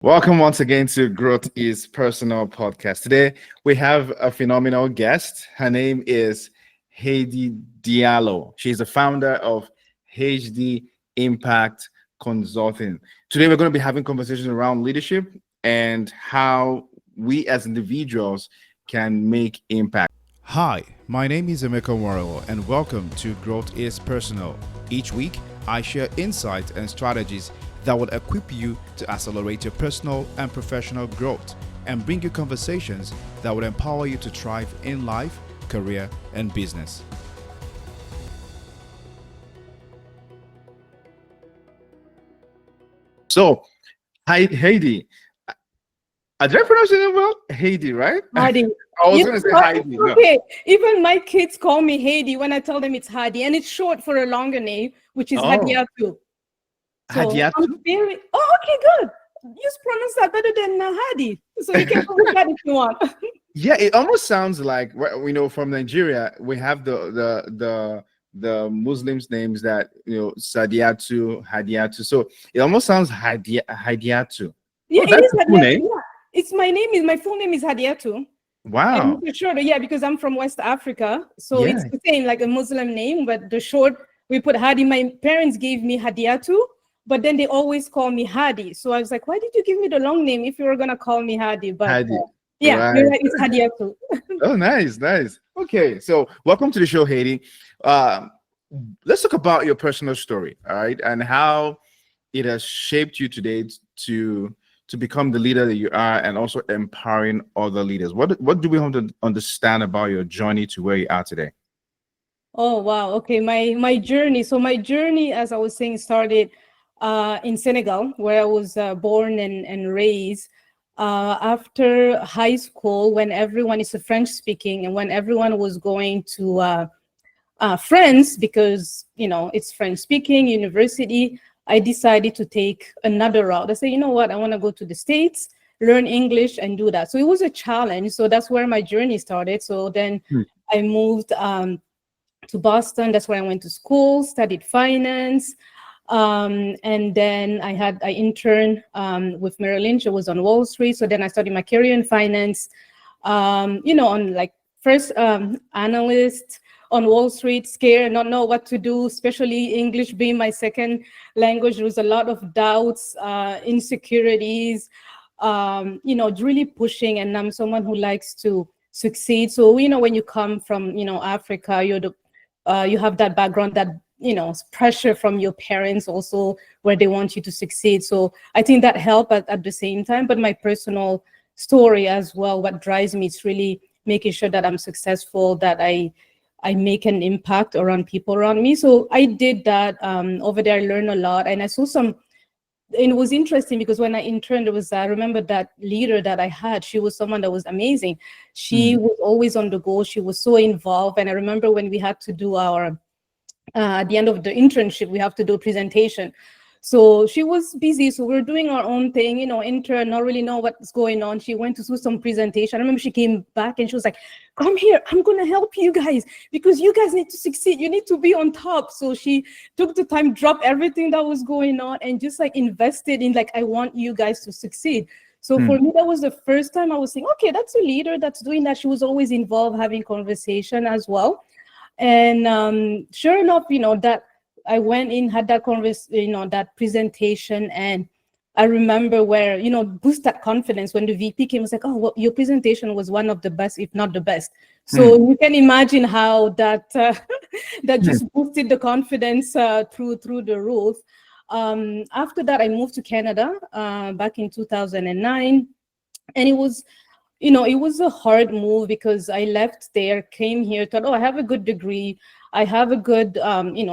Welcome once again to Growth is Personal podcast. Today we have a phenomenal guest. Her name is Hadi Diallo. She's the founder of HD Impact Consulting. Today we're going to be having conversations around leadership and how we as individuals can make impact. Hi, my name is Emeka, and welcome to Growth is Personal. Each week, I share insights and strategies that will equip you to accelerate your personal and professional growth and bring you conversations that will empower you to thrive in life, career, and business. So, hi, Heidi. Did I pronounce your name well? Heidi, right? Hadi. I was You going to say know what? Heidi. No. Okay, even my kids call me Hadi when I tell them it's Hadi, and it's short for a longer name, which is Oh. Hadiatu. So Hadiatu? I'm very. Oh, okay, good. You pronounce that better than Hadi, so you can call me that if you want. Yeah, it almost sounds like from Nigeria we have the Muslims names that Sadiatu, Hadiatu. So it almost sounds Hadiatu. Yeah, that's it is a cool Hadiatu. name. Yeah, it's my name. Is my full name is Hadiatu. Wow. And the short, yeah, because I'm from West Africa, so Yeah. it's the same like a Muslim name, but the short we put Hadi. My parents gave me Hadiatu, but then they always call me Hadi. So I was like, why did you give me the long name if you were gonna call me Hadi? But Hadi. yeah, Right. you're right. It's Hadiatu. Oh, nice. Okay, so welcome to the show, Haiti. Let's talk about your personal story, all right, and how it has shaped you today to become the leader that you are, and also empowering other leaders. What do we want to understand about your journey to where you are today? Oh wow. Okay, my journey. So my journey, as I was saying, started in Senegal, where I was born and raised. After high school, when everyone is French speaking, and when everyone was going to France, because it's French speaking university, I decided to take another route. I said, you know what, I want to go to the States, learn English, and do that. So it was a challenge. So that's where my journey started. So then I moved to Boston. That's where I went to school, studied finance. And then I interned with Merrill Lynch. I was on Wall Street. So then I started my career in finance, on like first analyst on Wall Street, scared, not know what to do, especially English being my second language. There was a lot of doubts, insecurities, really pushing. And I'm someone who likes to succeed. So, when you come from, Africa, you have that background, that pressure from your parents also, where they want you to succeed. So I think that helped at the same time. But my personal story as well, what drives me is really making sure that I'm successful, that I make an impact around people around me. So I did that over there. I learned a lot, and I saw and it was interesting because when I interned, I remember that leader that I had, she was someone that was amazing. She was always on the go. She was so involved. And I remember when we had to do our at the end of the internship, we have to do a presentation. So she was busy. So we're doing our own thing, intern, not really know what's going on. She went to do some presentation. I remember she came back and she was like, come here, I'm going to help you guys because you guys need to succeed. You need to be on top. So she took the time, dropped everything that was going on and just like invested in I want you guys to succeed. So for me, that was the first time I was saying, okay, that's a leader that's doing that. She was always involved, having conversation as well. And sure enough, that I went in, had that that presentation, and I remember where, boost that confidence when the VP came, was like, oh, well, your presentation was one of the best, if not the best. So you can imagine how that that just boosted the confidence through the roof. After that, I moved to Canada back in 2009, and it was a hard move because I left there, came here, thought, oh, I have a good degree. I have a good,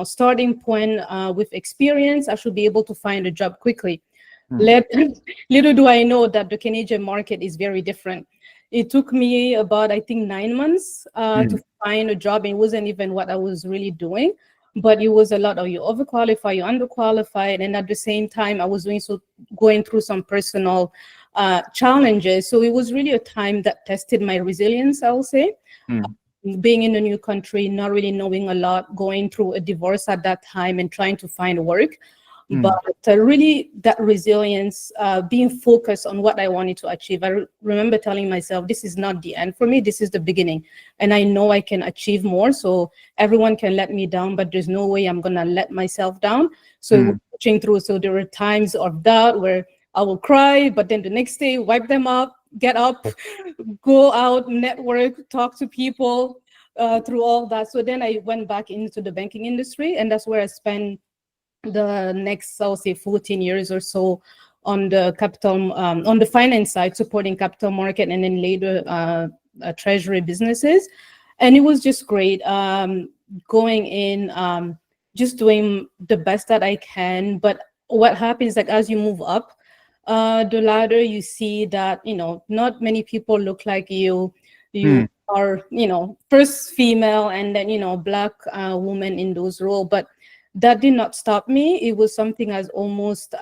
starting point with experience. I should be able to find a job quickly. Little do I know that the Canadian market is very different. It took me about, I think, 9 months to find a job. It wasn't even what I was really doing, but it was a lot of you overqualified, you underqualified. And at the same time, I was going through some personal challenges. So it was really a time that tested my resilience, I'll say. Being in a new country, not really knowing a lot, going through a divorce at that time and trying to find work. Mm. But really that resilience, being focused on what I wanted to achieve. I remember telling myself, this is not the end for me, this is the beginning. And I know I can achieve more. So everyone can let me down, but there's no way I'm gonna let myself down. So it was pushing through. So there were times of doubt where I will cry, but then the next day, wipe them up, get up, go out, network, talk to people through all that. So then I went back into the banking industry, and that's where I spent the next, I'll say, 14 years or so on the capital, on the finance side, supporting capital market, and then later treasury businesses. And it was just great, going in, just doing the best that I can. But what happens, like, as you move up the ladder, you see that, not many people look like you. You are, first female, and then, Black woman in those roles. But that did not stop me. It was something as almost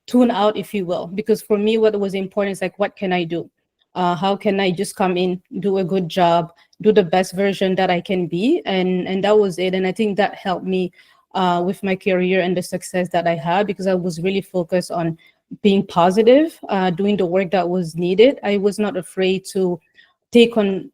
tune out, if you will, because for me, what was important is like, what can I do? How can I just come in, do a good job, do the best version that I can be? And that was it. And I think that helped me with my career and the success that I had, because I was really focused on being positive, doing the work that was needed. I was not afraid to take on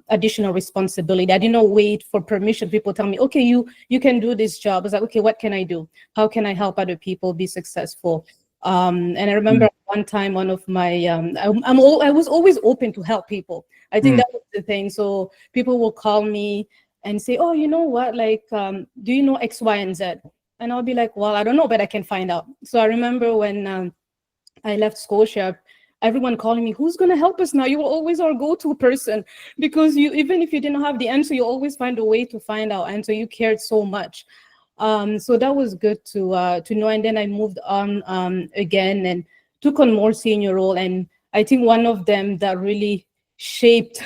additional responsibility. I did not wait for permission. People tell me, okay, you can do this job. I was like, okay, what can I do? How can I help other people be successful? And I remember one time, one of my, I was always open to help people. I think that was the thing. So people will call me and say, oh, you know what, like, do you know X, Y, and Z? And I'll be like, well, I don't know, but I can find out. So I remember when I left Scotia, everyone calling me, who's going to help us now? You were always our go-to person, because you, even if you didn't have the answer, you always find a way to find out. And so you cared so much. So that was good to know. And then I moved on again and took on more senior role. And I think one of them that really shaped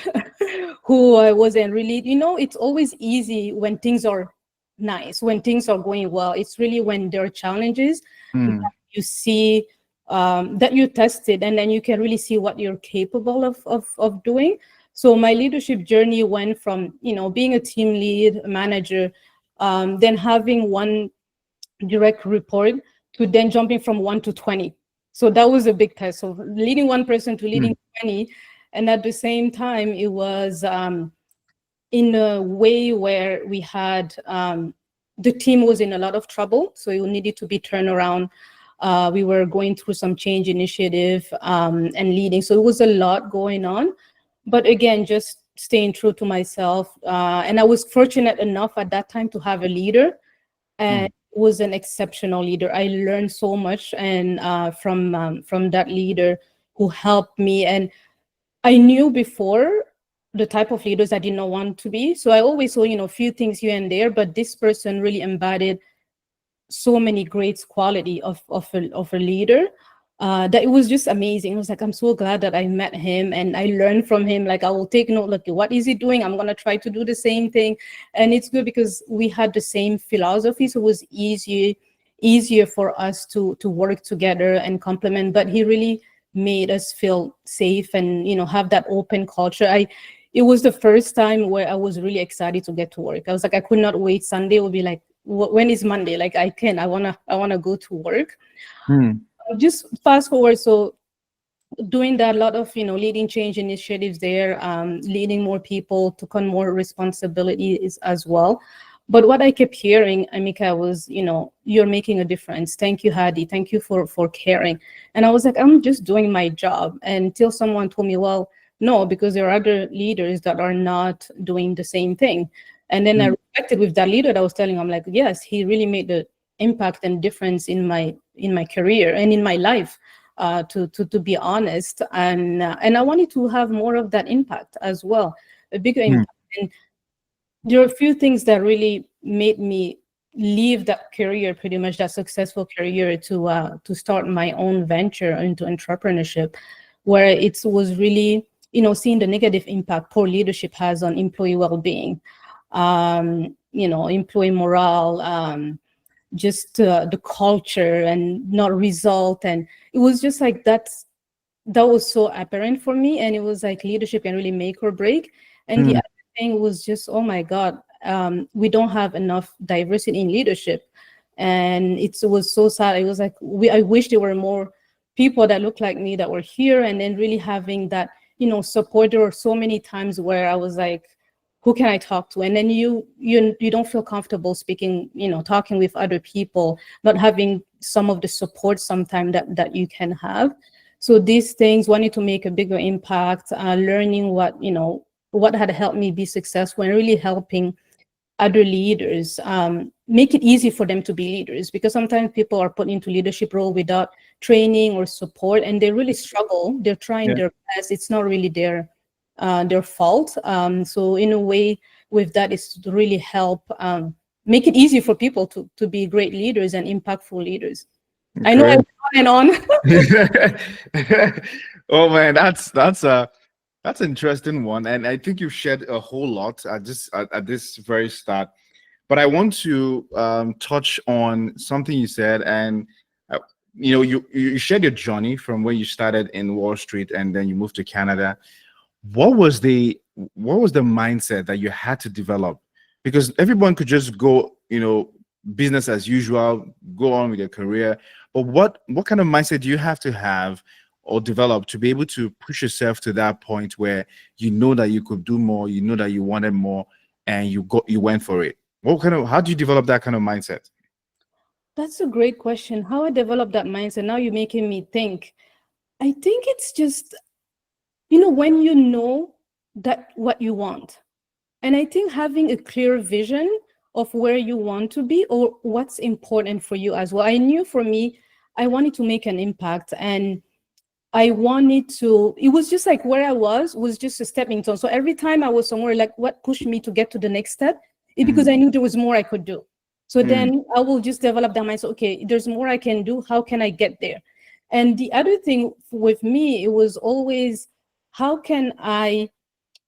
who I was, and really, it's always easy when things are nice, when things are going well. It's really when there are challenges that you see, that you tested, and then you can really see what you're capable of doing. So my leadership journey went from, being a team lead, manager, then having one direct report, to then jumping from 1 to 20. So that was a big test. So leading one person to leading 20. And at the same time, it was in a way where we had, the team was in a lot of trouble. So it needed to be turned around. We were going through some change initiative and leading. So it was a lot going on. But again, just staying true to myself. And I was fortunate enough at that time to have a leader, and was an exceptional leader. I learned so much, and from that leader who helped me. And I knew before the type of leaders I did not want to be. So I always saw, a few things here and there, but this person really embodied so many great quality of a leader, that it was just amazing. I was like, I'm so glad that I met him and I learned from him. Like, I will take note, like, what is he doing? I'm going to try to do the same thing. And it's good because we had the same philosophy. So it was easier for us to work together and complement. But he really made us feel safe and, have that open culture. It was the first time where I was really excited to get to work. I was like, I could not wait. Sunday would be like, when is Monday? Like, I wanna go to work. Just fast forward. So doing that, a lot of, leading change initiatives there, leading more people, took on more responsibilities as well. But what I kept hearing, Emeka, was, you're making a difference. Thank you, Hadi. Thank you for caring. And I was like, I'm just doing my job. Until someone told me, well, no, because there are other leaders that are not doing the same thing. And then I reflected with that leader that I was telling him, I'm like, yes, he really made the impact and difference in my career and in my life, to be honest. And I wanted to have more of that impact as well, a bigger impact. And there are a few things that really made me leave that career, pretty much that successful career, to start my own venture into entrepreneurship, where it was really, seeing the negative impact poor leadership has on employee well-being, employee morale, just the culture and not result. And it was just like that was so apparent for me. And it was like leadership can really make or break. And the other thing was just, oh my God, we don't have enough diversity in leadership. And it was so sad. It was like, I wish there were more people that look like me that were here, and then really having that, support. There were so many times where I was like, who can I talk to? And then you don't feel comfortable speaking, talking with other people, not having some of the support sometimes that you can have. So these things, wanting to make a bigger impact, learning what had helped me be successful, and really helping other leaders, make it easy for them to be leaders, because sometimes people are put into leadership role without training or support, and they really struggle. They're trying their best. It's not really their fault. So in a way, with that, is to really help make it easy for people to be great leaders and impactful leaders. I know I went on and on. Oh man, that's an interesting one, and I think you've shared a whole lot at this very start. But I want to touch on something you said, and you shared your journey from where you started in Wall Street and then you moved to Canada. What was the mindset that you had to develop? Because everyone could just go, business as usual, go on with their career. But what kind of mindset do you have to have or develop to be able to push yourself to that point where you know that you could do more, you know that you wanted more, and you went for it? How do you develop that kind of mindset? That's a great question. How I developed that mindset, now you're making me think. I think it's just, when you know that what you want. And I think having a clear vision of where you want to be or what's important for you as well. I knew for me, I wanted to make an impact, and it was just like where I was just a stepping stone. So every time I was somewhere, like what pushed me to get to the next step is because I knew there was more I could do. So then I will just develop that mindset. Okay, there's more I can do. How can I get there? And the other thing with me, it was always, how can I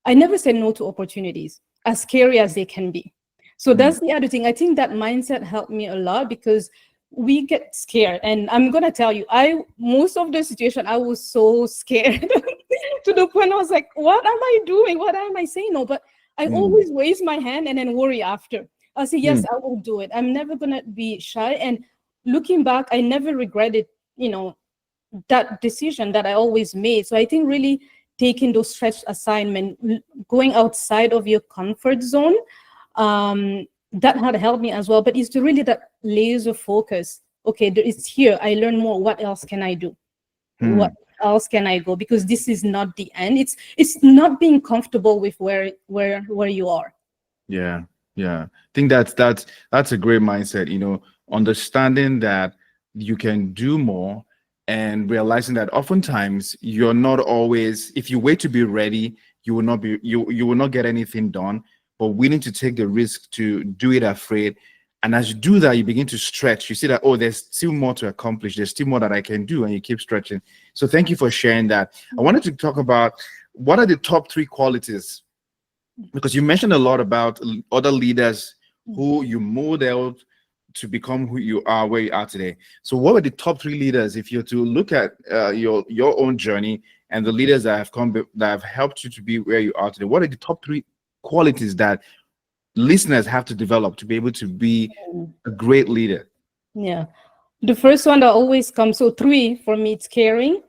never said no to opportunities, as scary as they can be. So that's the other thing. I think that mindset helped me a lot, because we get scared. And I'm going to tell you, most of the situation, I was so scared to the point I was like, what am I doing? What am I saying? No, but I always raise my hand and then worry after. I'll say, yes, I will do it. I'm never going to be shy. And looking back, I never regretted, that decision that I always made. So I think really taking those stretch assignments, going outside of your comfort zone, that had helped me as well. But it's really that laser focus. Okay, it's here. I learn more. What else can I do? What else can I go? Because this is not the end. It's not being comfortable with where you are. Yeah. I think that's a great mindset. Understanding that you can do more, and realizing that oftentimes you're not always. If you wait to be ready, you will not get anything done. But willing to take the risk to do it afraid. And as you do that, you begin to stretch. You see that, there's still more to accomplish. There's still more that I can do. And you keep stretching. So thank you for sharing that. I wanted to talk about, what are the top 3 qualities? Because you mentioned a lot about other leaders who you modeled to become who you are, where you are today. So what were the top 3 leaders, if you're to look at your own journey and the leaders that have helped you to be where you are today? What are the top 3 qualities that listeners have to develop to be able to be a great leader? Yeah. The first one that always comes, so 3 for me, it's caring,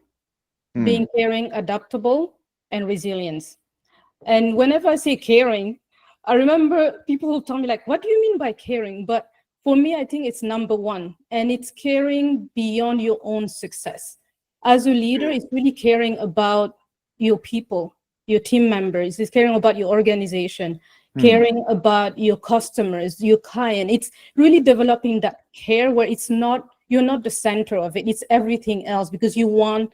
being caring, adaptable, and resilience. And whenever I say caring, I remember people who tell me, like, what do you mean by caring? But for me, I think it's number 1, and it's caring beyond your own success. As a leader, it's really caring about your people, your team members. It's caring about your organization, caring about your customers, your client. It's really developing that care where you're not the center of it. It's everything else, because you want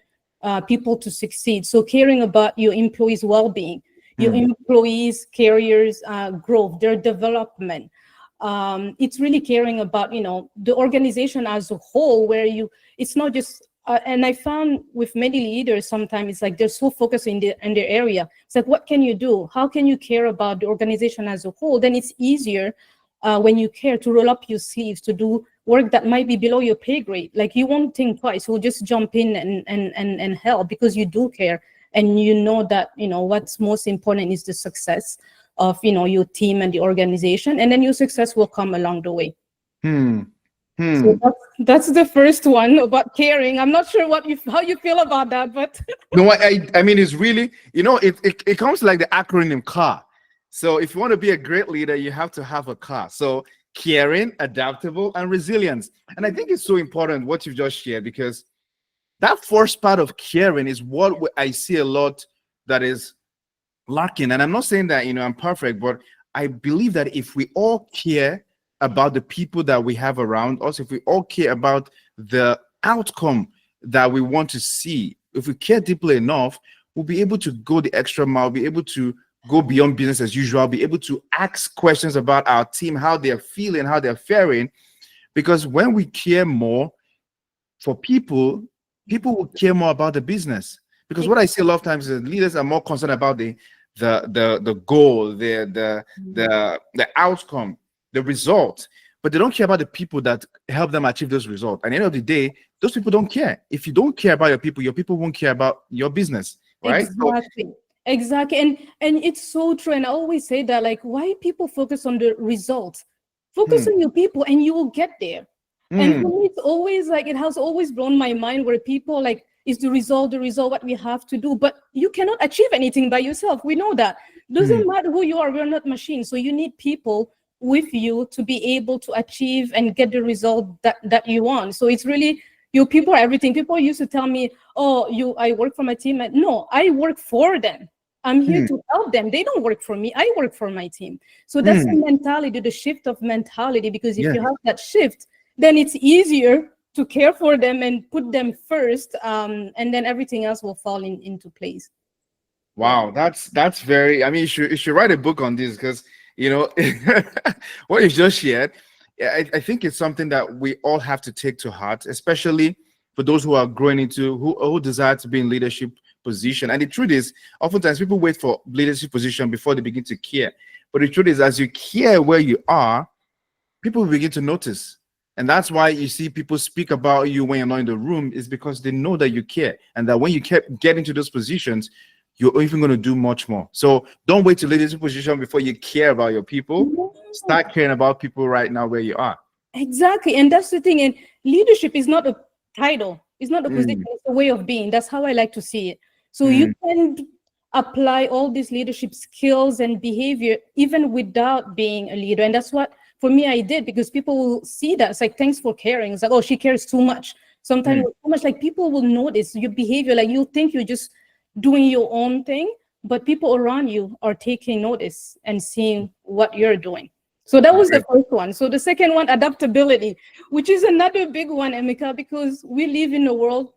people to succeed. So caring about your employees' well-being, your employees' careers, growth, their development. It's really caring about, the organization as a whole, where it's not just, and I found with many leaders, sometimes it's like they're so focused in their area. It's like, what can you do? How can you care about the organization as a whole? Then it's easier when you care to roll up your sleeves, to do work that might be below your pay grade. Like, you won't think twice. You'll just jump in and help, because you do care. And you know that, what's most important is the success of, your team and the organization. And then your success will come along the way. Hmm. So that's the first one about caring. I'm not sure what you how you feel about that, but No, I mean, it's really, it comes like the acronym CAR. So if you want to be a great leader, you have to have a CAR. So caring, adaptable, and resilience. And I think it's so important what you've just shared, because that first part of caring is what I see a lot that is lacking. And I'm not saying that, I'm perfect, but I believe that if we all care about the people that we have around us, if we all care about the outcome that we want to see, if we care deeply enough, we'll be able to go the extra mile, be able to go beyond business as usual, be able to ask questions about our team, how they're feeling, how they're faring. Because when we care more for people, people will care more about the business. Because what I see a lot of times is leaders are more concerned about the goal, the outcome, the result, but they don't care about the people that help them achieve those results. At the end of the day, those people don't care. If you don't care about your people won't care about your business, right? So, exactly. Exactly. And it's so true. And I always say that, like, why people focus on the results? Focus hmm, on your people and you will get there. And hmm, for me, it's always like it has always blown my mind where people like is the result what we have to do. But you cannot achieve anything by yourself. We know that. hmm, Doesn't matter who you are, we're not machines. So you need people with you to be able to achieve and get the result that you want. So it's really your people are everything. People used to tell me, oh, I work for my team. No, I work for them. I'm here hmm, to help them. They don't work for me. I work for my team. So that's the hmm. mentality, the shift of mentality, because if Yeah. you have that shift, then it's easier to care for them and put them first, and then everything else will fall into place. Yeah. Wow, that's very. I mean, you should write a book on this, because you know what you just shared. Yeah, I think it's something that we all have to take to heart, especially for those who are growing into who desire to be in leadership position. And the truth is, oftentimes people wait for leadership position before they begin to care. But the truth is, as you care where you are, people will begin to notice. And that's why you see people speak about you when you're not in the room, is because they know that you care, and that when you get into those positions, you're even going to do much more. So don't wait to leadership position before you care about your people. No, Start caring about people right now where you are. exactly. And that's the thing. And leadership is not a title, it's not a position, Mm, it's a way of being. That's how I like to see it. So you mm, can apply all these leadership skills and behavior even without being a leader. And that's what for me I did, because people will see that. It's like, thanks for caring. It's like, oh, she cares too much. Sometimes mm, so much, like people will notice your behavior. Like you think you're just doing your own thing, but people around you are taking notice and seeing what you're doing. So that was the great. first one. So the second one, adaptability, which is another big one, Emeka, because we live in a world,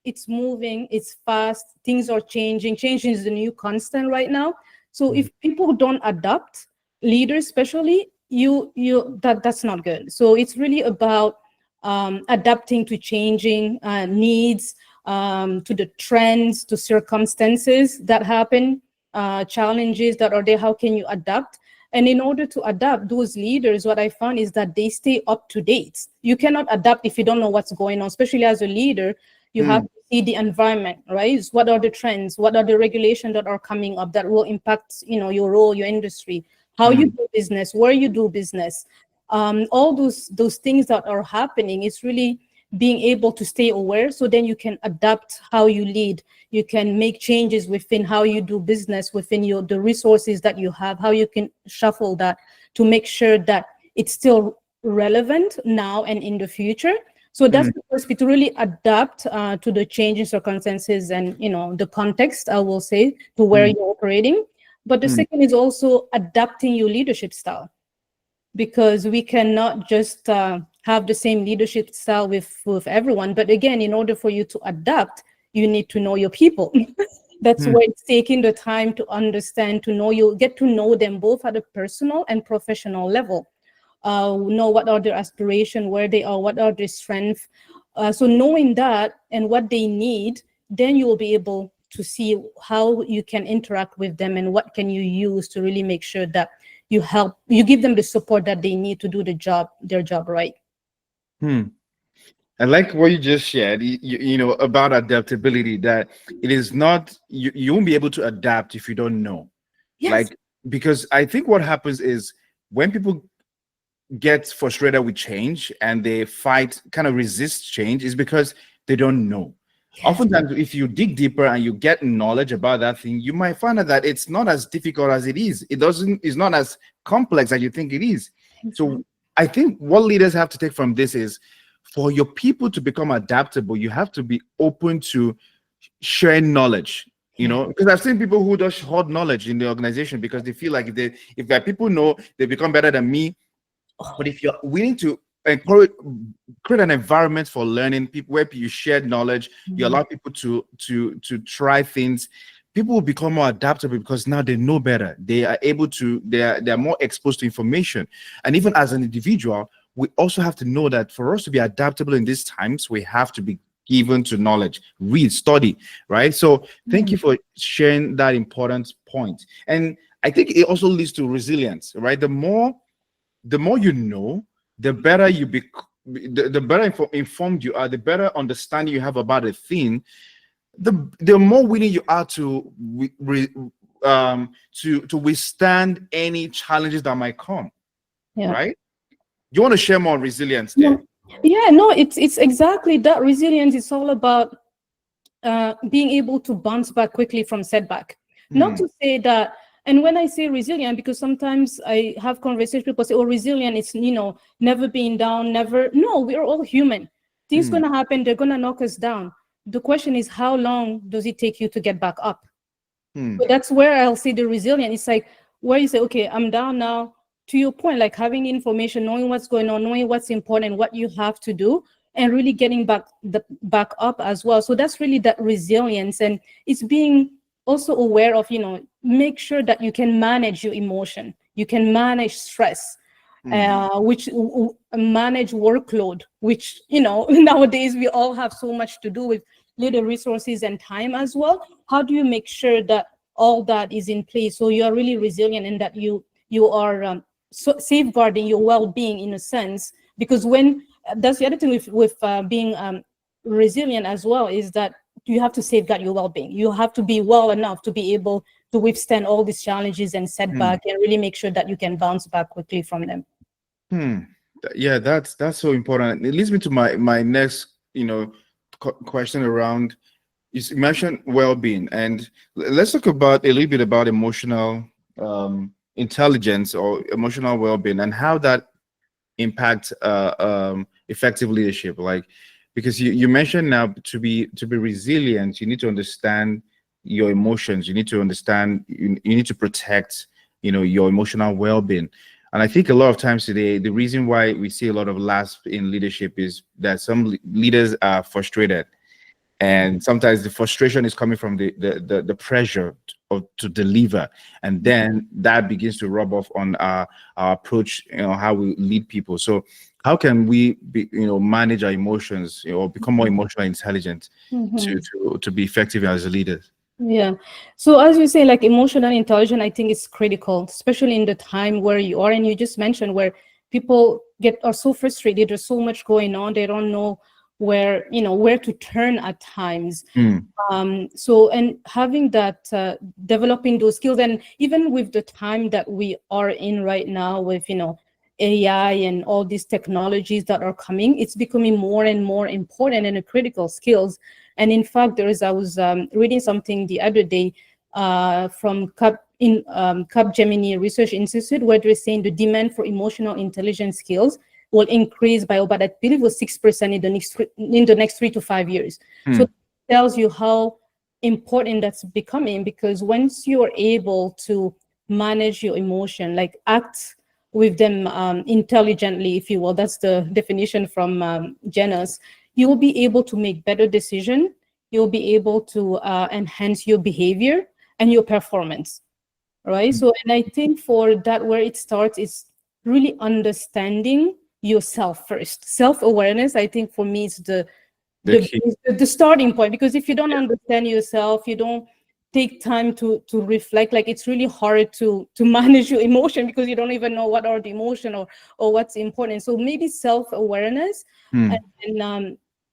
it's moving, it's fast, things are changing. Changing is the new constant right now. So Mm, if people don't adapt, leaders especially, that's not good. So it's really about adapting to changing needs, to the trends, to circumstances that happen, challenges that are there. How can you adapt? And in order to adapt, those leaders, what I found is that they stay up to date. You cannot adapt if you don't know what's going on, especially as a leader. You have mm, to see the environment, right? What are the trends? What are the regulations that are coming up that will impact, your role, your industry, how you mm, do business, where you do business, all those things that are happening. It's really being able to stay aware, so then you can adapt how you lead. You can make changes within how you do business, within the resources that you have, how you can shuffle that to make sure that it's still relevant now and in the future. So that's mm, the first bit, to really adapt to the changing circumstances and the context, I will say, to where mm, you're operating. But the mm, second is also adapting your leadership style, because we cannot just have the same leadership style with everyone. But again, in order for you to adapt, you need to know your people. That's mm, where it's taking the time to understand, to know you, get to know them both at a personal and professional level. Know what are their aspirations, where they are, what are their strengths. So knowing that and what they need, then you will be able to see how you can interact with them and what can you use to really make sure that you give them the support that they need to do their job right. mm. I like what you just shared, about adaptability, that it is not, you won't be able to adapt if you don't know. Yes. Like, because I think what happens is when people get frustrated with change and they fight, kind of resist change, is because they don't know. Oftentimes, if you dig deeper and you get knowledge about that thing, you might find out that it's not as difficult as it is. It's not as complex as you think it is. So I think what leaders have to take from this is, for your people to become adaptable, you have to be open to sharing knowledge. Because I've seen people who just hoard knowledge in the organization because they feel like if their people know, they become better than me. But if you're willing to encourage, create an environment for learning, people where you share knowledge, you allow people to try things, people will become more adaptable because now they know better. They are able to, they're more exposed to information. And even as an individual, we also have to know that for us to be adaptable in these times, we have to be given to knowledge, read, study, right? So thank you for sharing that important point. And I think it also leads to resilience, right? The more you know, the better you be, the better informed you are, the better understanding you have about a thing, the more willing you are to withstand any challenges that might come. Right? You want to share more resilience there? Yeah, no, it's exactly that. Resilience is all about being able to bounce back quickly from setback. Not to say that, and when I say resilient, because sometimes I have conversations, people say, oh, resilient, it's, never being down, never. No, we're all human. Things gonna happen, they're gonna knock us down. The question is, how long does it take you to get back up? So that's where I'll see the resilient. It's like where you say, okay, I'm down now. To your point, like having information, knowing what's going on, knowing what's important, what you have to do, and really getting back up as well. So that's really that resilience, and it's being also aware of, make sure that you can manage your emotion, you can manage stress, which manage workload, which nowadays we all have so much to do with little resources and time as well. How do you make sure that all that is in place so you are really resilient and that you are safeguarding your well-being in a sense? Because when that's the other thing with being resilient as well, is that you have to safeguard your well-being. You have to be well enough to be able to withstand all these challenges and setback and really make sure that you can bounce back quickly from them. Yeah, that's so important. It leads me to my next question around, you mentioned well-being, and let's talk about a little bit about emotional intelligence or emotional well-being and how that impacts effective leadership. Like, because you mentioned now, to be resilient, you need to understand your emotions, you need to understand, you need to protect your emotional well-being. And I think a lot of times today, the reason why we see a lot of lapse in leadership is that some leaders are frustrated, and sometimes the frustration is coming from the pressure to deliver, and then that begins to rub off on our approach, how we lead people. So how can we manage our emotions, or become more emotionally intelligent to be effective as leaders? Yeah. So as you say, like emotional intelligence, I think is critical, especially in the time where you are. And you just mentioned where people are so frustrated. There's so much going on. They don't know where to turn at times. So, and having that, developing those skills, and even with the time that we are in right now with, AI and all these technologies that are coming, it's becoming more and more important and a critical skills. And in fact, I was reading something the other day from Capgemini Research Institute, where they're saying the demand for emotional intelligence skills will increase by about, I believe, it was 6% in the next 3 to 5 years. So it tells you how important that's becoming, because once you are able to manage your emotion, like act with them intelligently, if you will, that's the definition from Janus, you will be able to make better decisions. You'll be able to enhance your behavior and your performance, right? So, and I think for that, where it starts is really understanding yourself first. Self-awareness, I think for me, is the starting point, because if you don't understand yourself, you don't take time to reflect, like it's really hard to manage your emotion, because you don't even know what are the emotion or what's important. So maybe self-awareness,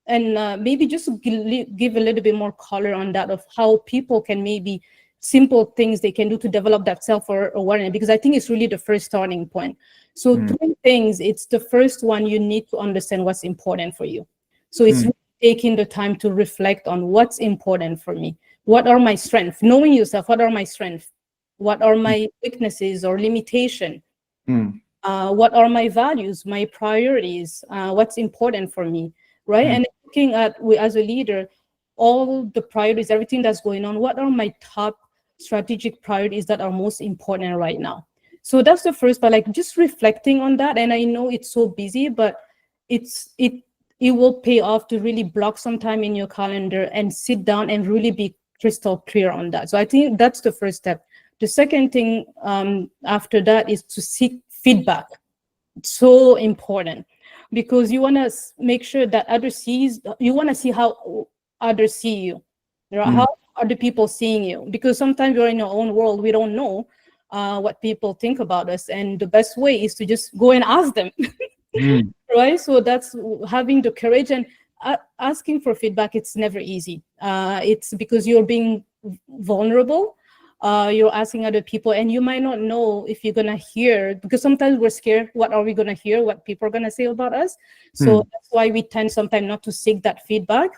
and maybe just give a little bit more color on that, of how people can maybe simple things they can do to develop that self-awareness, because I think it's really the first starting point. So three things. It's the first one, you need to understand what's important for you. So it's really taking the time to reflect on what's important for me. What are my strengths? Knowing yourself, what are my strengths? What are my weaknesses or limitation? What are my values, my priorities? What's important for me, right? And looking at, as a leader, all the priorities, everything that's going on, what are my top strategic priorities that are most important right now? So that's the first part, like just reflecting on that. And I know it's so busy, but it will pay off to really block some time in your calendar and sit down and really be crystal clear on that. So I think that's the first step. The second thing after that is to seek feedback. It's so important, because you want to make sure that you want to see how others see you. How are the people seeing you? Because sometimes we're in our own world, we don't know what people think about us, and the best way is to just go and ask them. Right? So that's having the courage, and asking for feedback. It's never easy. It's because you're being vulnerable. You're asking other people, and you might not know if you're gonna hear, because sometimes we're scared. What are we gonna hear? What people are gonna say about us? So that's why we tend sometimes not to seek that feedback.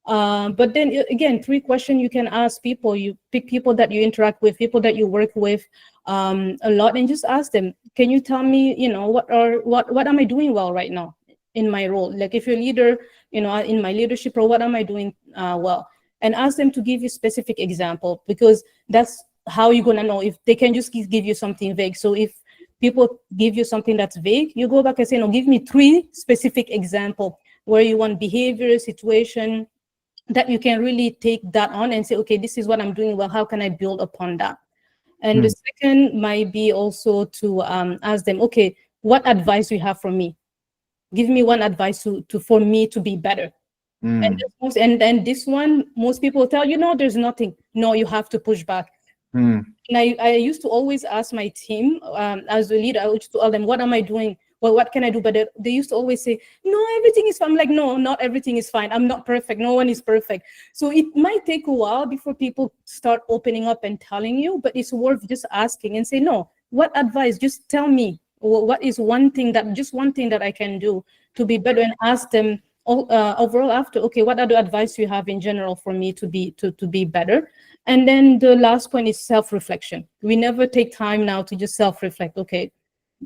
But then again, 3 questions you can ask people. You pick people that you interact with, people that you work with a lot, and just ask them, can you tell me, what am I doing well right now in my role? Like if you're a leader, in my leadership role, what am I doing well? And ask them to give you specific example, because that's how you're gonna know. If they can just give you something vague. So if people give you something that's vague, you go back and say, no, give me 3 specific example where you want behavior, situation, that you can really take that on and say, okay, this is what I'm doing well. How can I build upon that? And the second might be also to ask them, okay, what advice do you have for me? Give me one advice for me to be better. And this one, most people tell you, no, there's nothing. No, you have to push back. And I used to always ask my team, as a leader, I used to tell them, what am I doing? Well, what can I do better? They used to always say, no, everything is fine. I'm like, no, not everything is fine. I'm not perfect. No one is perfect. So it might take a while before people start opening up and telling you, but it's worth just asking and say, no, what advice? Just tell me, what is one thing that I can do to be better, and ask them overall after, okay, what other advice you have in general for me to be better? And then the last point is self-reflection. We never take time now to just self-reflect. Okay,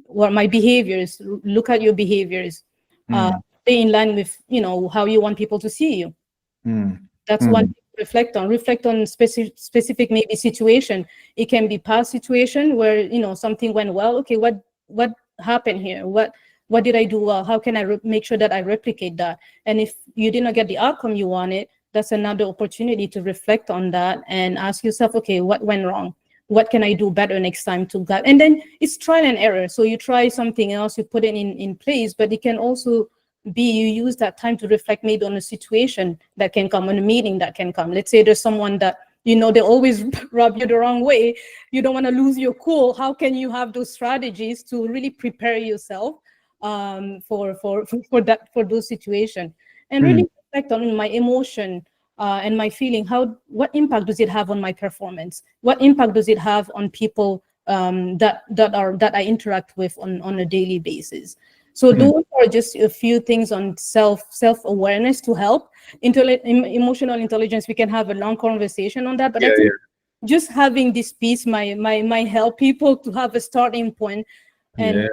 what my behaviors, look at your behaviors, stay in line with how you want people to see you. That's one thing to reflect on specific maybe situation. It can be past situation where something went well. Okay, what happened here? What did I do well? How can I make sure that I replicate that? And if you did not get the outcome you wanted, that's another opportunity to reflect on that and ask yourself, okay, what went wrong? What can I do better next time to that? And then it's trial and error. So you try something else, you put it in place, but it can also be you use that time to reflect maybe on a situation that can come, on a meeting that can come. Let's say there's someone that they always rub you the wrong way. You don't want to lose your cool. How can you have those strategies to really prepare yourself for those situations, and really reflect on my emotion and my feeling? What impact does it have on my performance? What impact does it have on people that I interact with on a daily basis? So those are just a few things on self-awareness to help. Emotional intelligence, we can have a long conversation on that, but I think just having this piece might help people to have a starting point. And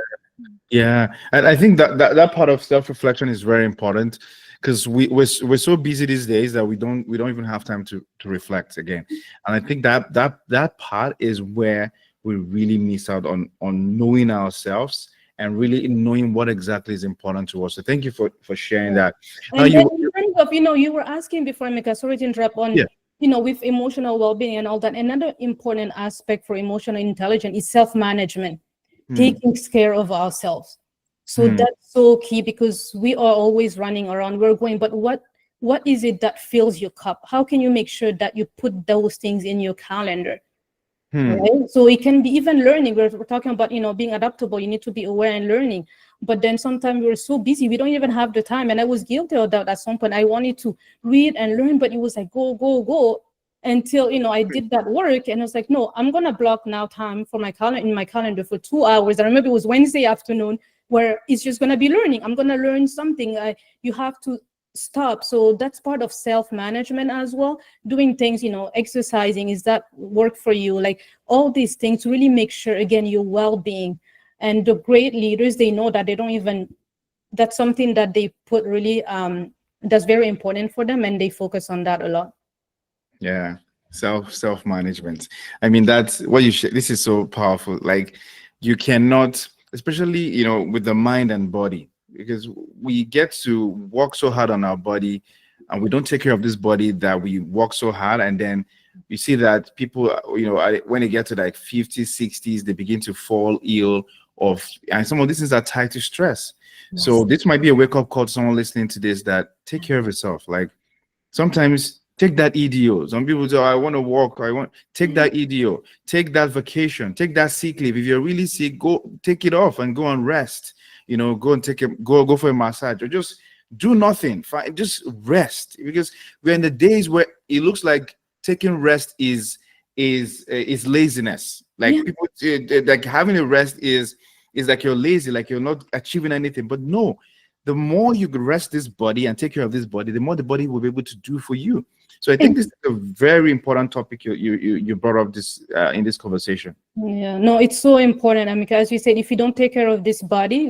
and I think that part of self-reflection is very important, because we're so busy these days that we don't even have time to reflect again. And I think that part is where we really miss out on knowing ourselves and really knowing what exactly is important to us. So thank you for sharing that. And in terms of, you were asking before, Emeka, sorry to interrupt, on with emotional well-being and all that. Another important aspect for emotional intelligence is self-management, taking care of ourselves. So that's so key, because we are always running around, we're going, but what is it that fills your cup? How can you make sure that you put those things in your calendar? Right? So it can be even learning. We're talking about, being adaptable. You need to be aware and learning. But then sometimes we're so busy, we don't even have the time. And I was guilty of that at some point. I wanted to read and learn, but it was like, go, go, go. until, I did that work, and I was like, no, I'm gonna block now time for my calendar, in my calendar, for 2 hours. I remember it was Wednesday afternoon, where it's just gonna be learning. I'm gonna learn something. You have to stop. So that's part of self-management as well. Doing things, exercising, is that work for you? Like all these things really make sure, again, your well-being. And the great leaders, they know that they don't even, that's something that they put really, that's very important for them, and they focus on that a lot. Yeah, self management. I mean, that's what this is so powerful. Like, you cannot, especially with the mind and body, because we get to work so hard on our body, and we don't take care of this body that we work so hard, and then you see that people, when they get to like 50s, 60s, they begin to fall ill of, and some of these things are tied to stress. Yes. So this might be a wake-up call to someone listening to this, that take care of yourself. Like, sometimes take that EDO. Some people say, I want to walk. Take that EDO, take that vacation, take that sick leave. If you're really sick, go take it off and go and rest. Go and go for a massage, or just do nothing. Fine, just rest, because we're in the days where it looks like taking rest is laziness. Like, Yeah. people, like, having a rest is like you're lazy, like you're not achieving anything. But no, the more you rest this body and take care of this body, the more the body will be able to do for you. So I think this is a very important topic you brought up this in this conversation. Yeah, no, it's so important. I mean, as you said, if you don't take care of this body,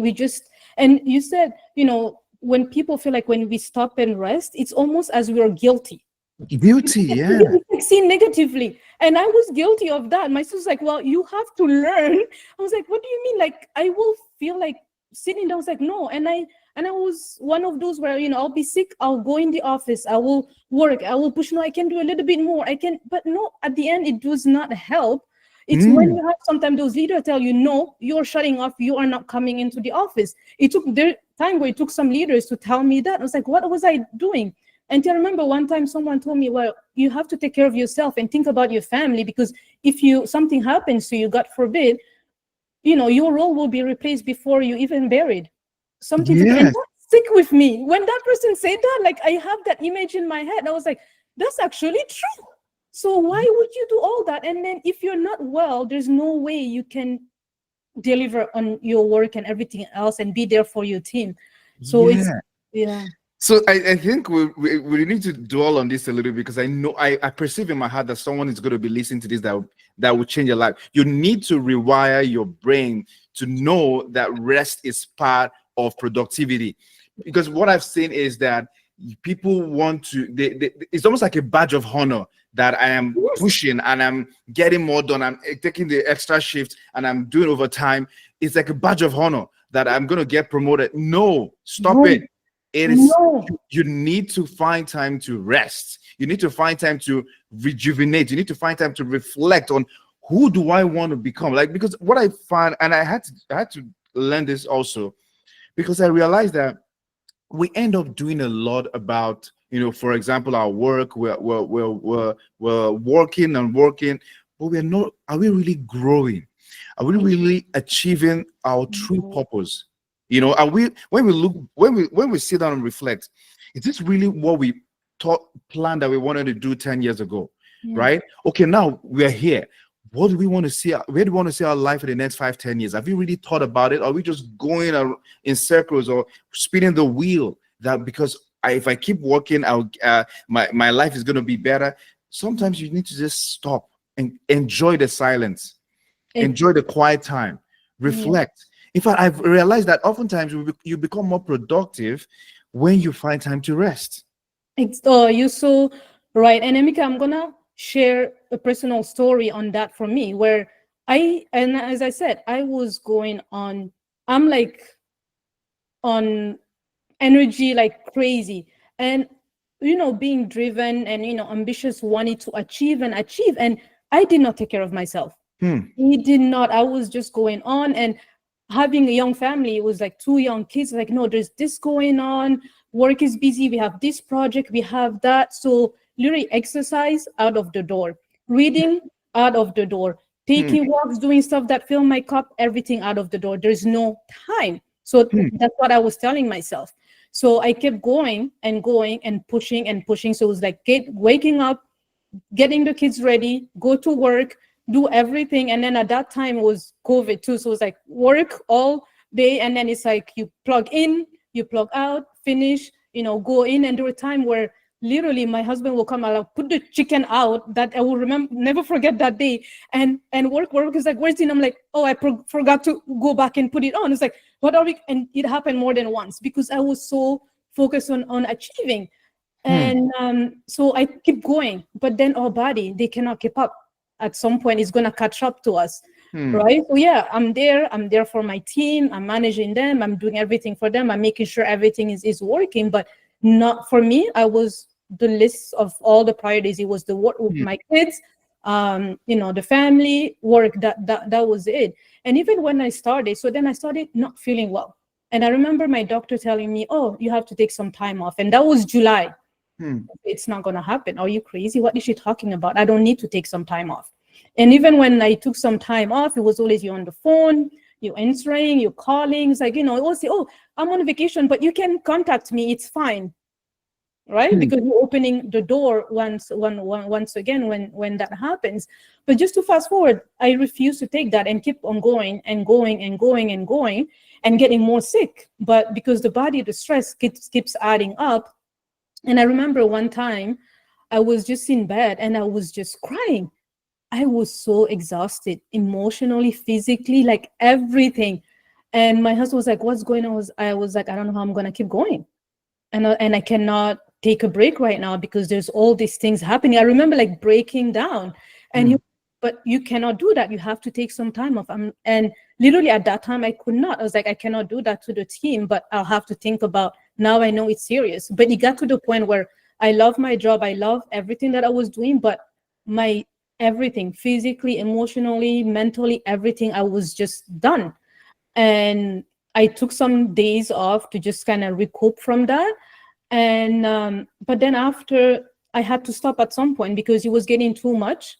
and you said, when people feel like when we stop and rest, it's almost as we are guilty. Guilty, yeah. Like, see negatively. And I was guilty of that. My sister's like, well, you have to learn. I was like, what do you mean? Like, I will feel like sitting down. I was like, no. And I was one of those where, I'll be sick, I'll go in the office, I will work, I will push, no, I can do a little bit more, but no, at the end, it does not help. It's when you have sometimes those leaders tell you, no, you're shutting off, you are not coming into the office. It took their time where it took some leaders to tell me that. I was like, what was I doing? And I remember one time someone told me, well, you have to take care of yourself and think about your family, because if something happens to you, God forbid, your role will be replaced before you even buried. Something Yes. and that stick with me. When that person said that, like, I have that image in my head. I was like, that's actually true. So why would you do all that? And then if you're not well, there's no way you can deliver on your work and everything else and be there for your team. So yeah. So I think we need to dwell on this a little bit, because I know I perceive in my heart that someone is going to be listening to this that will change your life. You need to rewire your brain to know that rest is part of productivity, because what I've seen is that people want to, it's almost like a badge of honor that I am pushing and I'm getting more done. I'm taking the extra shift and I'm doing overtime. It's like a badge of honor that I'm going to get promoted. No, stop it. It is, you need to find time to rest. You need to find time to rejuvenate. You need to find time to reflect on, who do I want to become? Like, because what I find, and I had to learn this also, because I realized that we end up doing a lot about, for example, our work. We're working and working, but we're not. Are we really growing? Are we really achieving our true purpose? Are we, when we sit down and reflect, is this really what we planned that we wanted to do 10 years ago? Right? Okay, now we're here. What do we want to see? Where do we want to see our life in the next 5-10 years? Have you really thought about it? Are we just going in circles or spinning the wheel? That because if I keep working, my life is going to be better. Sometimes you need to just stop and enjoy the silence, enjoy the quiet time, reflect. In fact, I've realized that oftentimes you become more productive when you find time to rest. You're so right. And Emeka, I'm gonna share a personal story on that for me, where and as I said, I was going on, I'm like on energy like crazy, and being driven and ambitious, wanting to achieve, and I did not take care of myself. He did not. I was just going on, and having a young family, it was like 2 young kids, like, no, there's this going on, work is busy, we have this project, we have that. So literally exercise out of the door, reading out of the door, taking walks, doing stuff that fill my cup, everything out of the door. There's no time. So that's what I was telling myself. So I kept going and going and pushing and pushing. So it was like waking up, getting the kids ready, go to work, do everything. And then at that time it was COVID too. So it was like work all day. And then it's like you plug in, you plug out, finish, go in. And there were times where literally my husband will come out, put the chicken out, that I will never forget that day. And work is like, where's it? I'm like, oh, I forgot to go back and put it on. It's like, what are we? And it happened more than once because I was so focused on achieving. And so I keep going, but then our body, they cannot keep up. At some point, it's going to catch up to us, right? So yeah, I'm there for my team. I'm managing them. I'm doing everything for them. I'm making sure everything is working, but not for me. I was the list of all the priorities. It was the work with my kids, the family, work, that was it. And even when I started, so then I started not feeling well. And I remember my doctor telling me, oh, you have to take some time off. And that was July. It's not going to happen. Are you crazy? What is she talking about? I don't need to take some time off. And even when I took some time off, it was always you're on the phone, you're answering, you're calling. It's like, it will say, oh, I'm on vacation, but you can contact me. It's fine. Right? Because you're opening the door once again when that happens. But just to fast forward, I refuse to take that and keep on going and going and going and going and getting more sick. But because the body, the stress keeps adding up. And I remember one time I was just in bed and I was just crying. I was so exhausted, emotionally, physically, like everything. And my husband was like, what's going on? I was like, I don't know how I'm going to keep going. And I cannot take a break right now because there's all these things happening. I remember like breaking down. And but you cannot do that. You have to take some time off. And literally at that time, I could not. I was like, I cannot do that to the team, but I'll have to think about, now I know it's serious. But it got to the point where I love my job. I love everything that I was doing, but my everything, physically, emotionally, mentally, everything, I was just done. And I took some days off to just kind of recoup from that. And but then after, I had to stop at some point because it was getting too much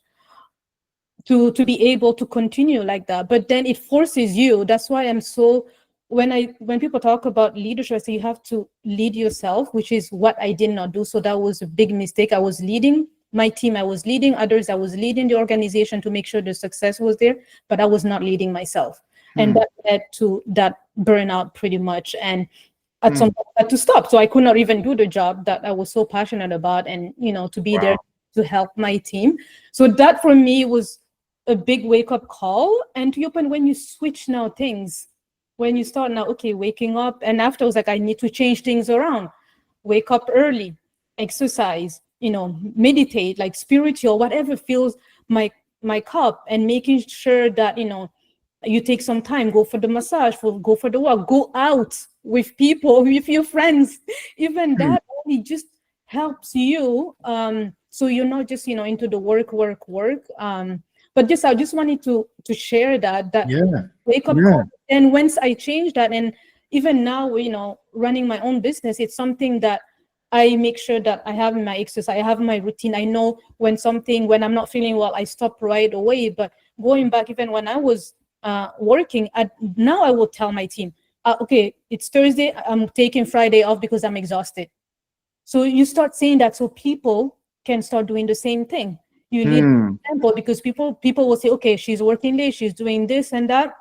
to be able to continue like that. But then it forces you. That's why I'm so, when people talk about leadership, I say you have to lead yourself, which is what I did not do. So that was a big mistake. I was leading my team, I was leading others, I was leading the organization to make sure the success was there, but I was not leading myself. And that led to that burnout pretty much. And at some point I had to stop. So I could not even do the job that I was so passionate about and, to be there to help my team. So that for me was a big wake-up call. And to your point, when you switch now things, when you start now, okay, waking up, and after I was like, I need to change things around, wake up early, exercise, meditate, like spiritual, whatever fills my cup, and making sure that, you take some time, go for the massage, go for the walk, go out with people, with your friends. Even that only just helps you. So you're not just, into the work. But I just wanted to share that wake up call. And once I changed that, and even now, running my own business, it's something that I make sure that I have my exercise, I have my routine. I know when I'm not feeling well, I stop right away. But going back, even when I was working, now I will tell my team, okay, it's Thursday, I'm taking Friday off because I'm exhausted. So you start saying that so people can start doing the same thing. You lead an example, because people will say, okay, she's working late, she's doing this and that.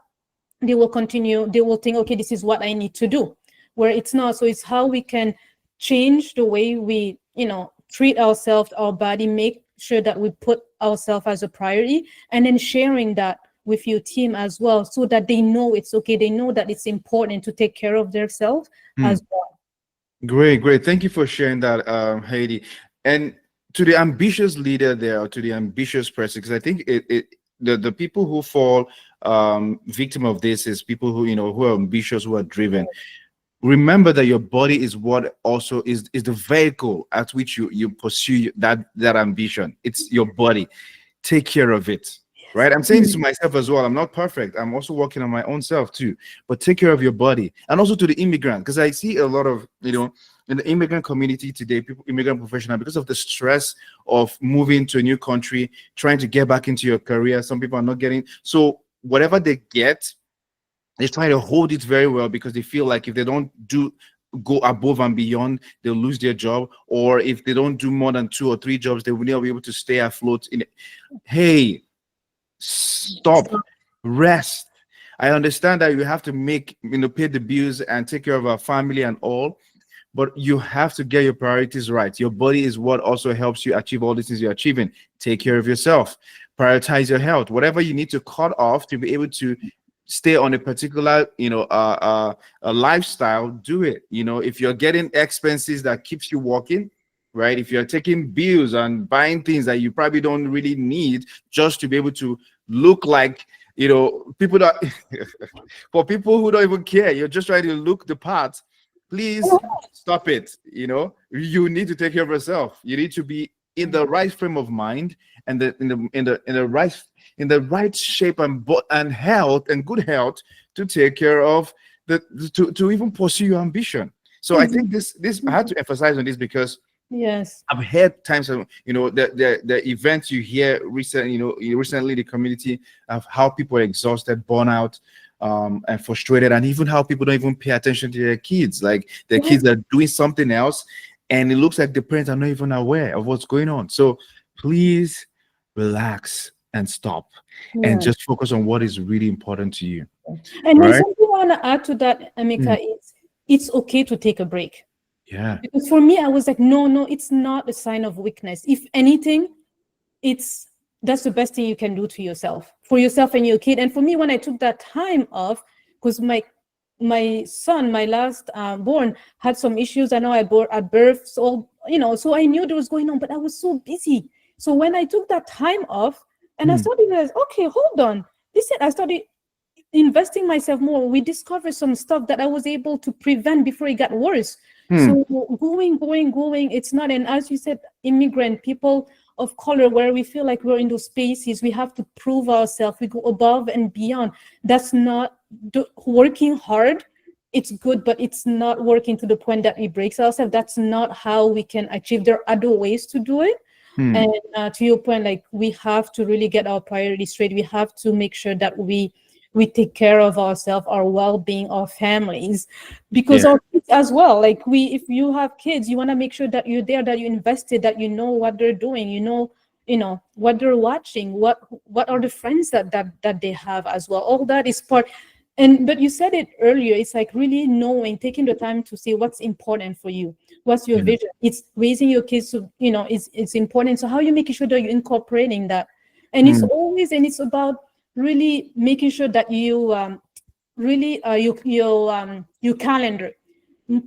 They will continue, they will think, okay, this is what I need to do, where it's not. So it's how we can change the way we, treat ourselves, our body, make sure that we put ourselves as a priority, and then sharing that with your team as well, so that they know it's okay. They know that it's important to take care of themselves as well. Great. Thank you for sharing that, Hadi. And to the ambitious leader there, or to the ambitious person, because I think the people who fall victim of this is people who, who are ambitious, who are driven. Remember that your body is what also is the vehicle at which you pursue that ambition. It's your body. Take care of it. Right? I'm saying this to myself as well. I'm not perfect. I'm also working on my own self too. But take care of your body. And also to the immigrant, because I see a lot of, in the immigrant community today, immigrant professional, because of the stress of moving to a new country, trying to get back into your career. Some people are not getting. So whatever they get, they try to hold it very well, because they feel like if they don't do go above and beyond, they'll lose their job. Or if they don't do more than 2 or 3 jobs, they will not be able to stay afloat. Hey, stop, rest. I understand that you have to make, pay the bills and take care of our family and all, but you have to get your priorities right. Your body is what also helps you achieve all these things you're achieving. Take care of yourself, prioritize your health, whatever you need to cut off to be able to stay on a particular, a lifestyle, do it. If you're getting expenses that keeps you walking, right? If you're taking bills and buying things that you probably don't really need just to be able to look like, people that for people who don't even care, you're just trying to look the part. Please stop it. You need to take care of yourself. You need to be in the right frame of mind and in the right shape and health and good health to take care of to even pursue your ambition. So I think this I had to emphasize on this because yes, I've heard times of, the events you hear recently the community of how people are exhausted, burnout, and frustrated, and even how people don't even pay attention to their kids. Like their kids are doing something else, and it looks like the parents are not even aware of what's going on. So please relax and stop, and just focus on what is really important to you. And there's Right? something I want to add to that, Emeka, is it's okay to take a break. Yeah. Because for me, I was like, no, it's not a sign of weakness. If anything, that's the best thing you can do to yourself, for yourself and your kid. And for me, when I took that time off, because my son, my last born, had some issues. I know I bore at birth, so so I knew there was going on, but I was so busy. So when I took that time off, and I started realize, okay, hold on. I started investing myself more. We discovered some stuff that I was able to prevent before it got worse. So going, it's not, and as you said, immigrant people of color, where we feel like we're in those spaces, we have to prove ourselves, we go above and beyond. That's not working hard. It's good, but it's not working to the point that we break ourselves. That's not how we can achieve. There are other ways to do it. And to your point, like, we have to really get our priorities straight. We have to make sure that we take care of ourselves, our well-being, our families, because our kids as well. Like, if you have kids, you want to make sure that you're there, that you invested, that you know what they're doing, you know what they're watching, what are the friends that they have as well. All that is part. But you said it earlier, it's like really knowing, taking the time to see what's important for you, what's your vision. It's raising your kids to, it's important. So how are you making sure that you're incorporating that? And it's always, and it's about really making sure that you your calendar,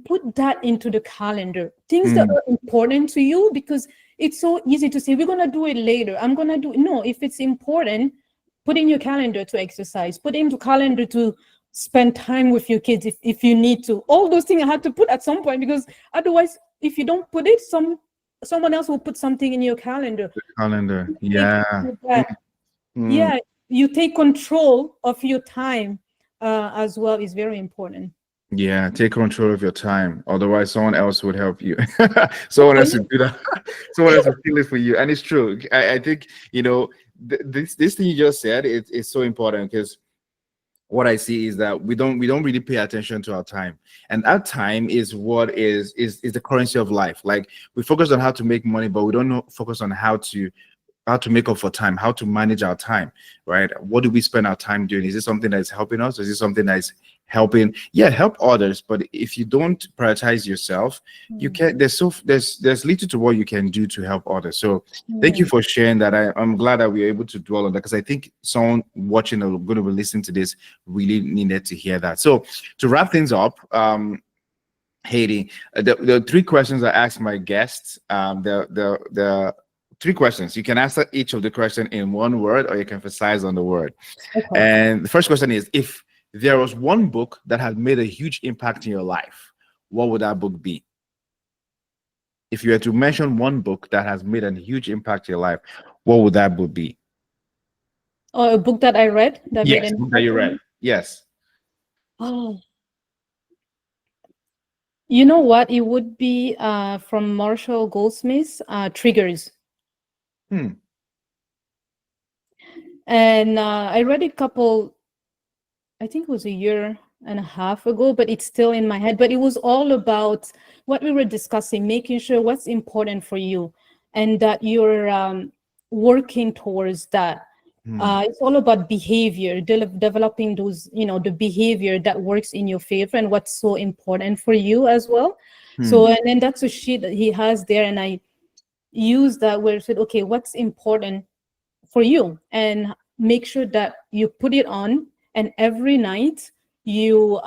put that into the calendar, things that are important to you, because it's so easy to say, we're going to do it later, I'm going to do it. No, if it's important, put in your calendar to exercise, put into calendar to spend time with your kids if you need to. All those things I had to put at some point, because otherwise, if you don't put it, someone else will put something in your calendar. Yeah, you take control of your time as well, is very important. Yeah, take control of your time. Otherwise, someone else would help you. Someone else would do that. Someone else would feel it for you. And it's true. I think, this thing you just said is so important, because what I see is that we don't really pay attention to our time, and that time is what is the currency of life. Like, we focus on how to make money, but we don't focus on how to make up for time, how to manage our time, right? What do we spend our time doing? Is it something that is helping us? Is it something that is helping? Help others. But if you don't prioritize yourself, you can't. There's little to what you can do to help others. So thank you for sharing that. I'm glad that we were able to dwell on that, because I think someone watching or going to be listening to this really needed to hear that. So to wrap things up, Hadi, the three questions I asked my guests, the three questions. You can answer each of the question in one word, or you can emphasize on the word. Okay. And the first question is, if there was one book that had made a huge impact in your life, what would that book be? If you were to mention one book that has made a huge impact in your life, what would that book be? Or a book that I read that made an Book that you read. Yes. Oh, you know what? It would be from Marshall Goldsmith's Triggers. And I read it I think it was a year and a half ago, but it's still in my head. But it was all about what we were discussing, making sure what's important for you and that you're working towards that. It's all about behavior, developing those, the behavior that works in your favor and what's so important for you as well. So, and then that's a sheet that he has there. And I use that where I said, okay, what's important for you? And make sure that you put it on, and every night you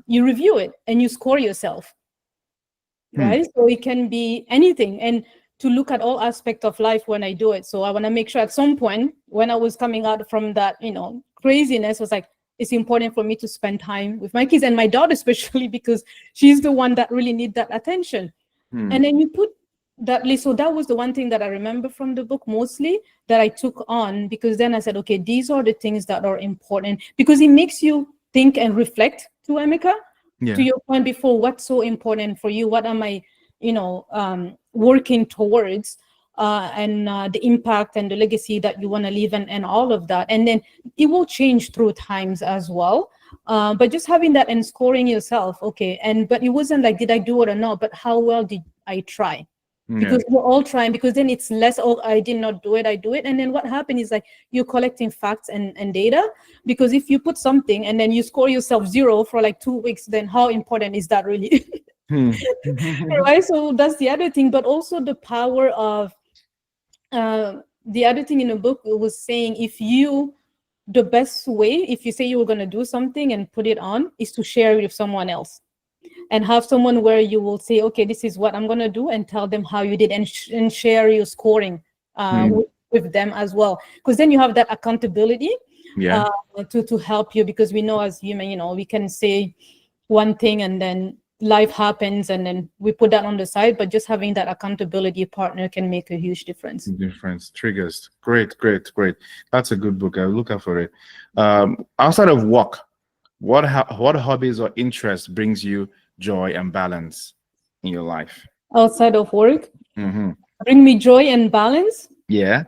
review it and you score yourself, right? So it can be anything, and to look at all aspects of life when I do it. So I want to make sure at some point when I was coming out from that, craziness, was like, it's important for me to spend time with my kids and my daughter, especially because she's the one that really need that attention. And then you put that list. So that was the one thing that I remember from the book mostly that I took on, because then I said, okay, these are the things that are important, because it makes you think and reflect, to Emeka, to your point before, what's so important for you? What am I, working towards, and the impact and the legacy that you want to leave, and all of that. And then it will change through times as well. But just having that and scoring yourself, okay. But it wasn't like, did I do it or not? But how well did I try? Because we're all trying, because then it's less, oh, I did not do it, I do it. And then what happened is like you're collecting facts and data, because if you put something and then you score yourself 0 for like 2 weeks, then how important is that really? Right? So that's the other thing. But also the power of the other thing in the book was saying, the best way, if you say you were going to do something and put it on, is to share it with someone else. And have someone where you will say, okay, this is what I'm going to do, and tell them how you did, and share your scoring with them as well. Because then you have that accountability to help you, because we know as human, we can say one thing and then life happens and then we put that on the side. But just having that accountability partner can make a huge difference. Triggers. Great. That's a good book. I'll look out for it. Outside of work, what hobbies or interests brings you joy and balance in your life? Outside of work, bring me joy and balance? Yeah.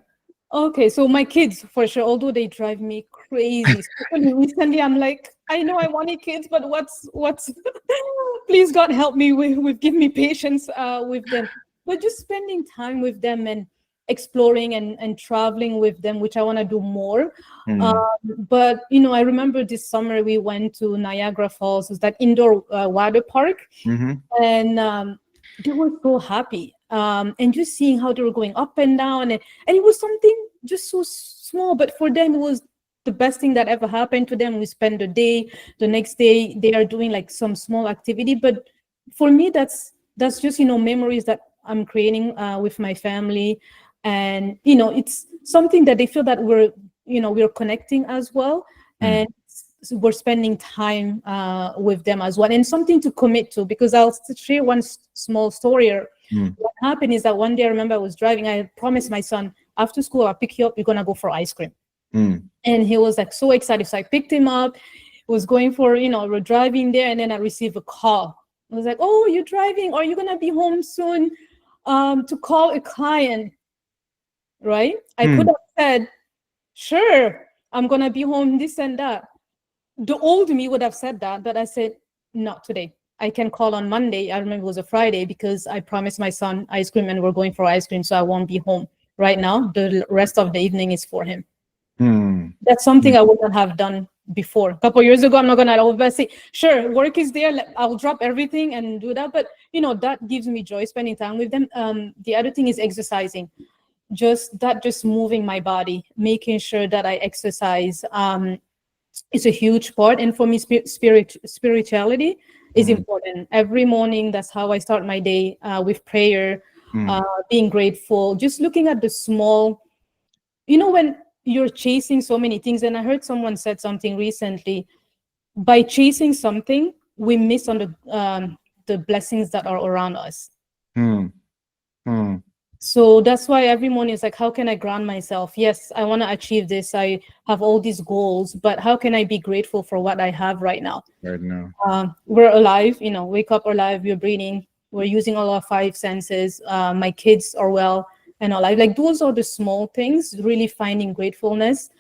Okay, so my kids, for sure, although they drive me crazy. Especially recently, I'm like, I know I wanted kids, but what's please God help me with give me patience with them. But just spending time with them and exploring and traveling with them, which I want to do more. But I remember this summer we went to Niagara Falls. It's that indoor water park, and they were so happy. And just seeing how they were going up and down, and it was something just so small, but for them it was the best thing that ever happened to them. We spent the next day they are doing like some small activity, but for me that's just memories that I'm creating with my family. And it's something that they feel that we're connecting as well, and so we're spending time with them as well, and something to commit to. Because I'll share one small story. What happened is that one day I remember I was driving. I promised my son, after school I'll pick you up, we're gonna go for ice cream. And he was like so excited. So I picked him up, was going for, we're driving there, and then I received a call. I was like, oh, you're driving? Are you gonna be home soon to call a client? Right? I could have said, sure, I'm gonna be home, this and that. The old me would have said that, but I said, not today. I can call on Monday. I remember it was a Friday, because I promised my son ice cream and we're going for ice cream, so I won't be home right now. The rest of the evening is for him. That's something I wouldn't have done before. A couple of years ago, I'm not gonna say, sure, work is there, I'll drop everything and do that. But that gives me joy, spending time with them. The other thing is exercising. Just moving my body, making sure that I exercise. It's a huge part. And for me, spirituality is important. Every morning, that's how I start my day, with prayer, being grateful, just looking at the small, when you're chasing so many things. And I heard someone said something recently, by chasing something, we miss on the blessings that are around us. So that's why every morning it's like, how can I ground myself? Yes, I want to achieve this. I have all these goals, but how can I be grateful for what I have right now? We're alive, wake up alive, we're breathing, we're using all our 5 senses. My kids are well and alive. Like, those are the small things, really finding gratefulness.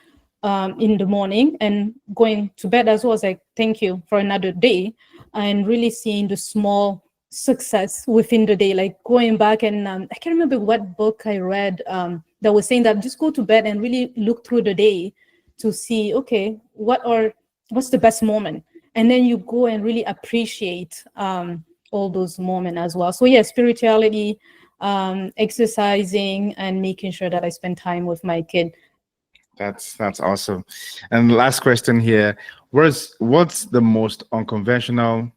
in the morning and going to bed as well. As like, thank you for another day, and really seeing the small success within the day, like going back and I can't remember what book I read that was saying that just go to bed and really look through the day to see, okay, what's the best moment, and then you go and really appreciate all those moments as well. So yeah, spirituality, exercising, and making sure that I spend time with my kid. That's awesome. And last question here: what's the most unconventional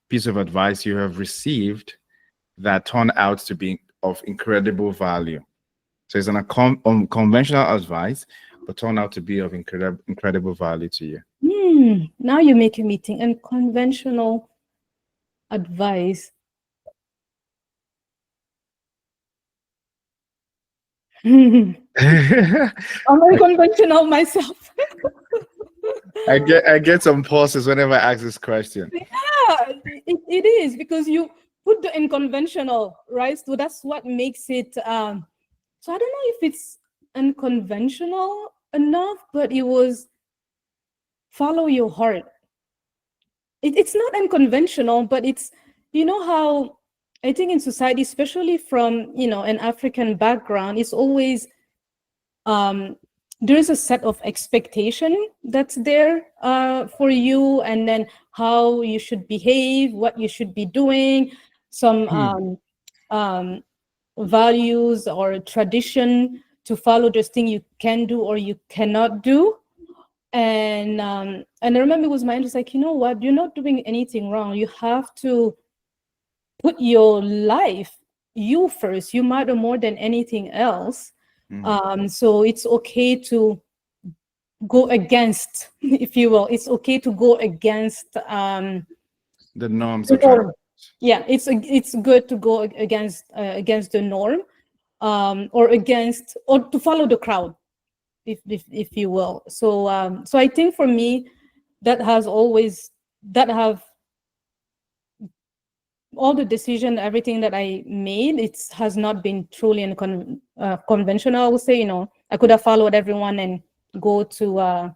piece of advice you have received that turned out to be of incredible value? So it's an unconventional advice, but turned out to be of incredible value to you. Now you're making me think. Unconventional advice. I'm unconventional myself. I get some pauses whenever I ask this question. Yeah, it is, because you put the unconventional, right? So that's what makes it. So I don't know if it's unconventional enough, but it was follow your heart. It's not unconventional, but it's, you know how I think in society, especially from, an African background, it's always there is a set of expectation that's there for you, and then how you should behave, what you should be doing, some values or tradition to follow, this thing you can do or you cannot do. And I remember it was my interest, like, you know what, you're not doing anything wrong. You have to put your life, you first. You matter more than anything else. So it's okay to go against, if you will, it's okay to go against The norms the of trying. norm. Yeah, it's good to go against the norm, or to follow the crowd, if you will. So I think for me, that have all the decision, everything that I made, it has not been truly conventional. I would say, I could have followed everyone and go to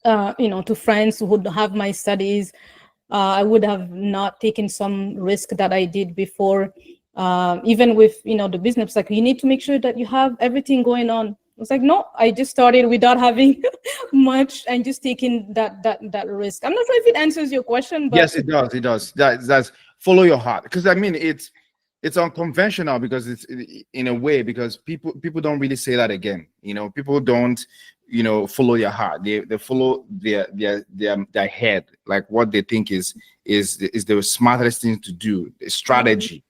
to friends who would have my studies. I would have not taken some risk that I did before. Even with, the business, like, you need to make sure that you have everything going on. It's like, no, I just started without having much and just taking that risk. I'm not sure if it answers your question, but Yes, it does. It does. That's follow your heart, because I mean it's unconventional, because it's in a way, because people don't really say that again. People don't follow their heart. They follow their head, like what they think is the smartest thing to do, the strategy.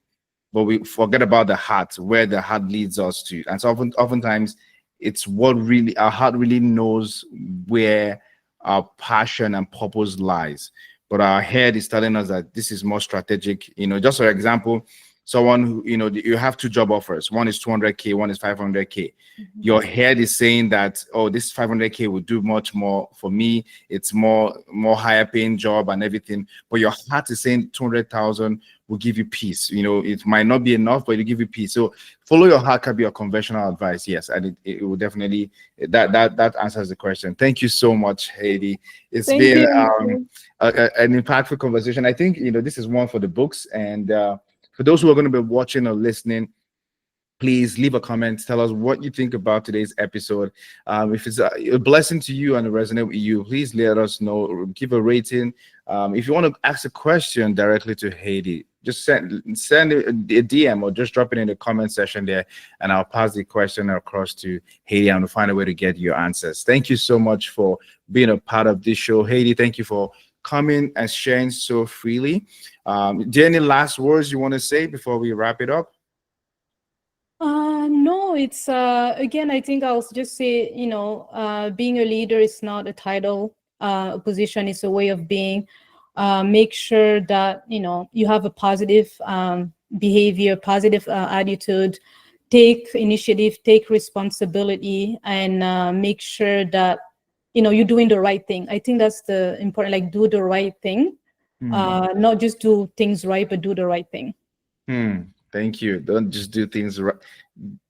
But we forget about the heart, where the heart leads us to. And so oftentimes it's what really our heart really knows where our passion and purpose lies. But our head is telling us that this is more strategic. Just for example, someone who, you have two job offers. One is 200K, one is 500K. Your head is saying that, oh, this 500K will do much more for me. It's more higher paying job and everything. But your heart is saying 200,000 will give you peace. It might not be enough, but it'll give you peace. So follow your heart can be a conventional advice. Yes. And it will definitely, that answers the question. Thank you so much, Hadi. It's Thank been you. an impactful conversation. I think, this is one for the books. And for those who are going to be watching or listening, please leave a comment. Tell us what you think about today's episode. If it's a blessing to you and resonate with you, please let us know. Give a rating. If you want to ask a question directly to Hadi, just send a DM or just drop it in the comment section there, and I'll pass the question across to Hadi, and we'll find a way to get your answers. Thank you so much for being a part of this show, Hadi. Thank you for coming and sharing so freely. Do you have any last words you want to say before we wrap it up? No, it's again, I think I'll just say, being a leader is not a title, a position, it's a way of being. Make sure that, you have a positive behavior, positive attitude, take initiative, take responsibility, and make sure that, you're doing the right thing. I think that's the important, like, do the right thing. Not just do things right, but do the right thing. Thank you. Don't just do things right.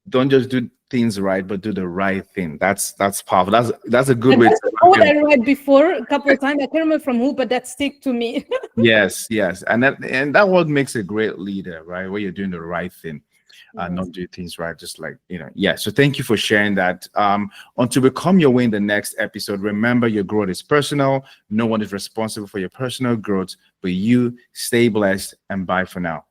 Don't just do things right, but do the right thing. That's powerful. That's a good And way that's to a quote wrap it I read before a couple of times. I can't remember from who, but that stick to me. Yes, and that what makes a great leader, right? Where you're doing the right thing, Yes. not do things right, just like yeah. So thank you for sharing that. Until we come your way in the next episode, remember your growth is personal. No one is responsible for your personal growth, but you. Stay blessed and bye for now.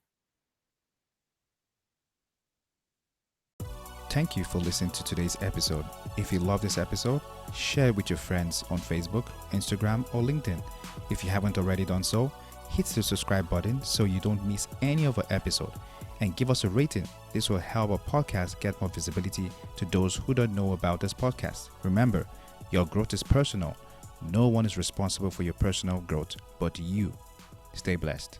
Thank you for listening to today's episode. If you love this episode, share it with your friends on Facebook, Instagram, or LinkedIn. If you haven't already done so, hit the subscribe button so you don't miss any of our episode, and give us a rating. This will help our podcast get more visibility to those who don't know about this podcast. Remember, your growth is personal. No one is responsible for your personal growth but you. Stay blessed.